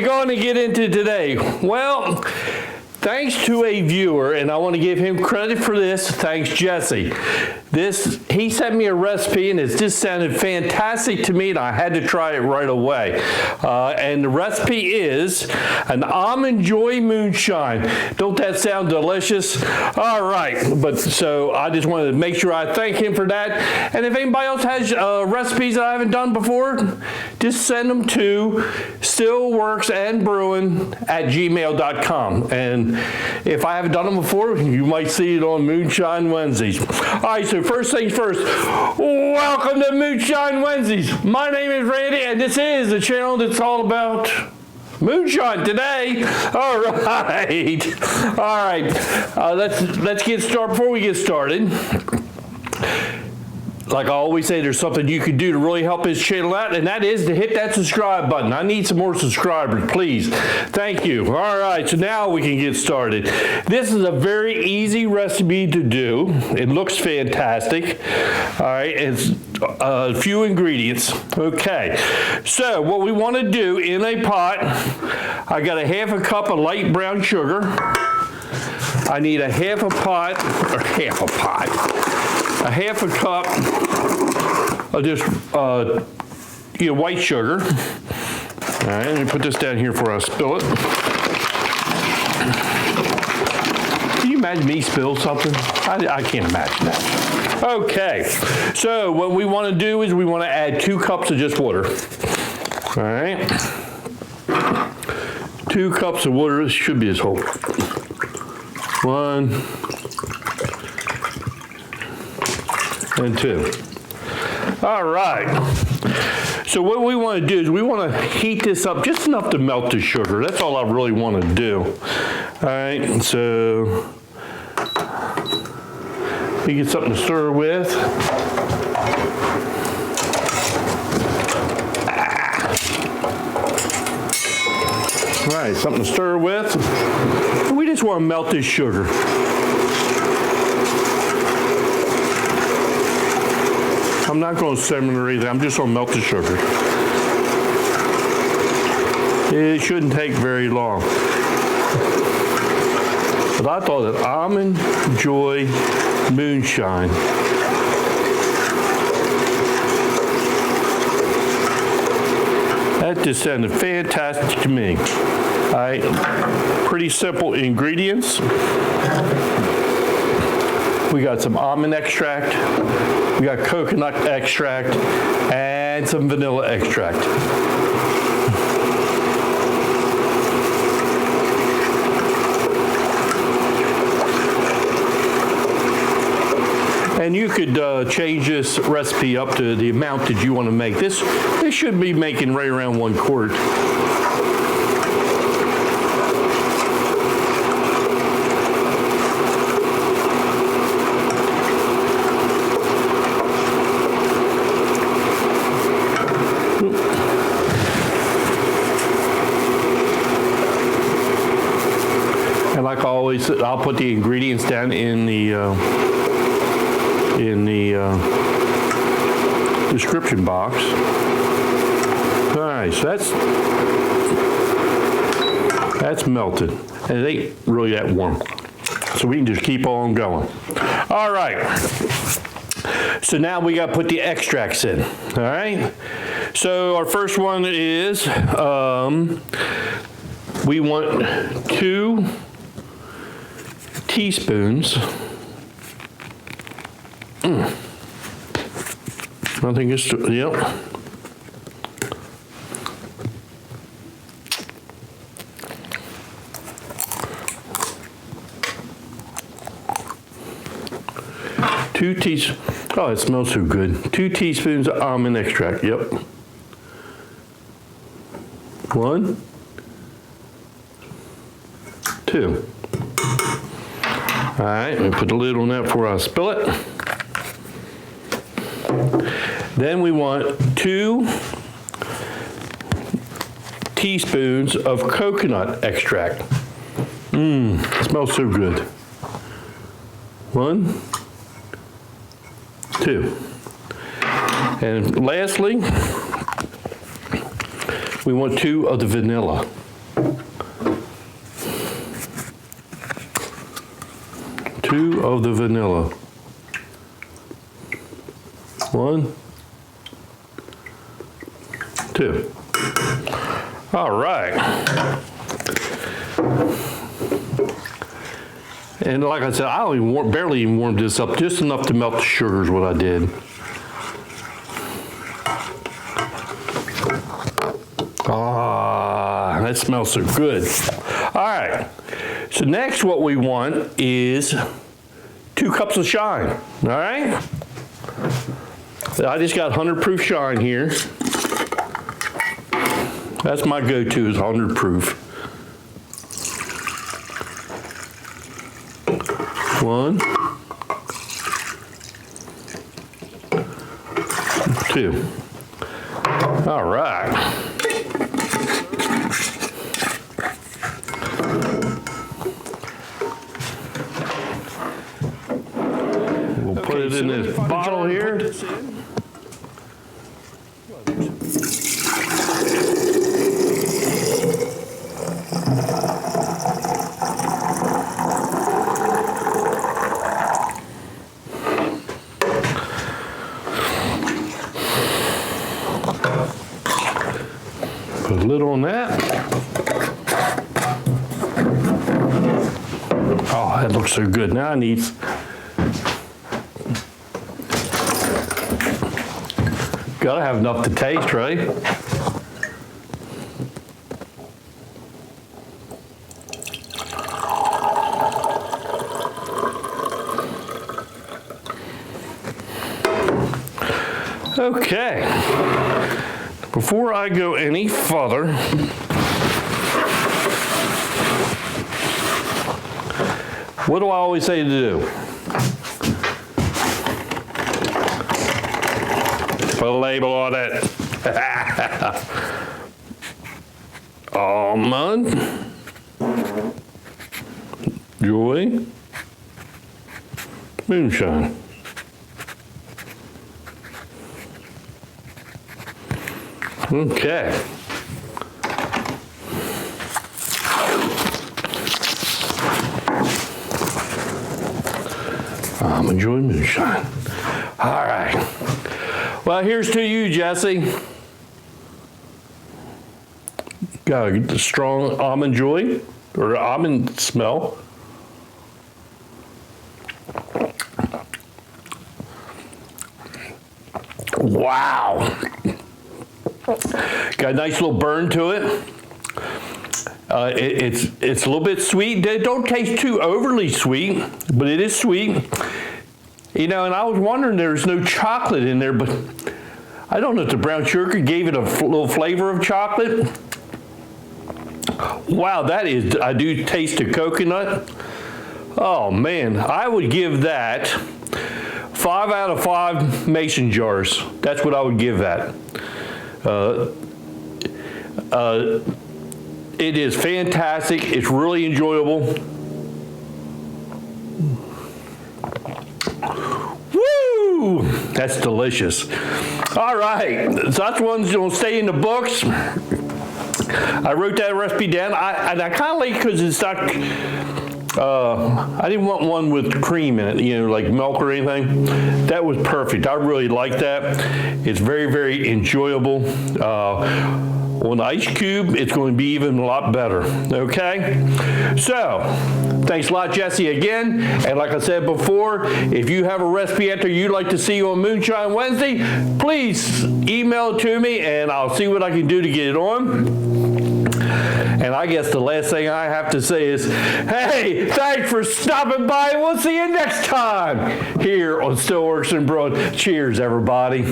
going to get into today? Well, thanks to a viewer, and I want to give him credit for this. Thanks, Jesse. He sent me a recipe, and it just sounded fantastic to me, and I had to try it right away. And the recipe is an Almond Joy Moonshine. Don't that sound delicious? All right, but so I just wanted to make sure I thank him for that. And if anybody else has recipes that I haven't done before, just send them to Stillworks and Brewing at gmail.com. And if I haven't done them before, you might see it on Moonshine Wednesdays. All right, so first things first, welcome to Moonshine Wednesdays. My name is Randy, and this is the channel that's all about moonshine today. All right, let's get started. Before we get started, like I always say, there's something you can do to really help this channel out, and that is to hit that subscribe button. I need some more subscribers, please. Thank you. All right, so now we can get started. This is a very easy recipe to do. It looks fantastic. All right, it's a few ingredients. Okay, so what we want to do in a pot, I got a half a cup of light brown sugar. I need a half a cup of this white sugar. All right, let me put this down here before I spill it. Can you imagine me spill something? I can't imagine that. Okay, so what we want to do is we want to add 2 cups of just water. All right, 2 cups of water. This should be this whole. 1 and 2. All right. So what we want to do is we want to heat this up just enough to melt the sugar. That's all I really want to do. All right. So we get something to stir with. All right, something to stir with. We just want to melt this sugar. I'm not going to simmer or anything. I'm just going to melt the sugar. It shouldn't take very long. But I thought that Almond Joy Moonshine. That just sounded fantastic to me. All right, pretty simple ingredients. We got some almond extract, we got coconut extract, and some vanilla extract. And you could change this recipe up to the amount that you want to make. This should be making right around 1 quart. And like always, I'll put the ingredients down in the description box. All right, so that's melted, and it ain't really that warm, so we can just keep on going. All right, so now we got to put the extracts in. All right, so our first one is we want 2 teaspoons. I think it's, yep. Oh, it smells so good. 2 teaspoons of almond extract, yep. 1, 2. All right, let me put the lid on that before I spill it. Then we want 2 teaspoons of coconut extract. It smells so good. 1, 2. And lastly, we want 2 of the vanilla. 2 of the vanilla. 1, 2. All right. And like I said, I barely even warmed this up, just enough to melt the sugar is what I did. Ah, that smells so good. All right. So next what we want is 2 cups of shine. All right. I just got 100 proof shine here. That's my go-to is 100 proof. 1, 2. All right. We'll put it in this bottle here. Put a lid on that. Oh, that looks so good. Now I need, gotta have enough to taste, right? Okay. Before I go any further, what do I always say to do? Put a label on it. Almond Joy Moonshine. Okay. Almond Joy Moonshine. All right. Well, here's to you, Jesse. Got a strong almond joy or almond smell. Wow. Got a nice little burn to it. It's a little bit sweet. It don't taste too overly sweet, but it is sweet. You know, and I was wondering there's no chocolate in there, but I don't know if the brown sugar gave it a little flavor of chocolate. Wow, that is, I do taste the coconut. Oh man, I would give that 5 out of 5 mason jars. That's what I would give that. It is fantastic. It's really enjoyable. Woo! That's delicious. All right, so that's one's gonna stay in the books. I wrote that recipe down. I kind of like because it's not. I didn't want one with cream in it, you know, like milk or anything. That was perfect. I really like that. It's very, very enjoyable. On the ice cube, it's going to be even a lot better, okay? So, thanks a lot, Jesse, again. And like I said before, if you have a recipe out there you'd like to see on Moonshine Wednesday, please email it to me and I'll see what I can do to get it on. And I guess the last thing I have to say is, hey, thanks for stopping by. We'll see you next time here on Stillworks and Brewing. Cheers, everybody.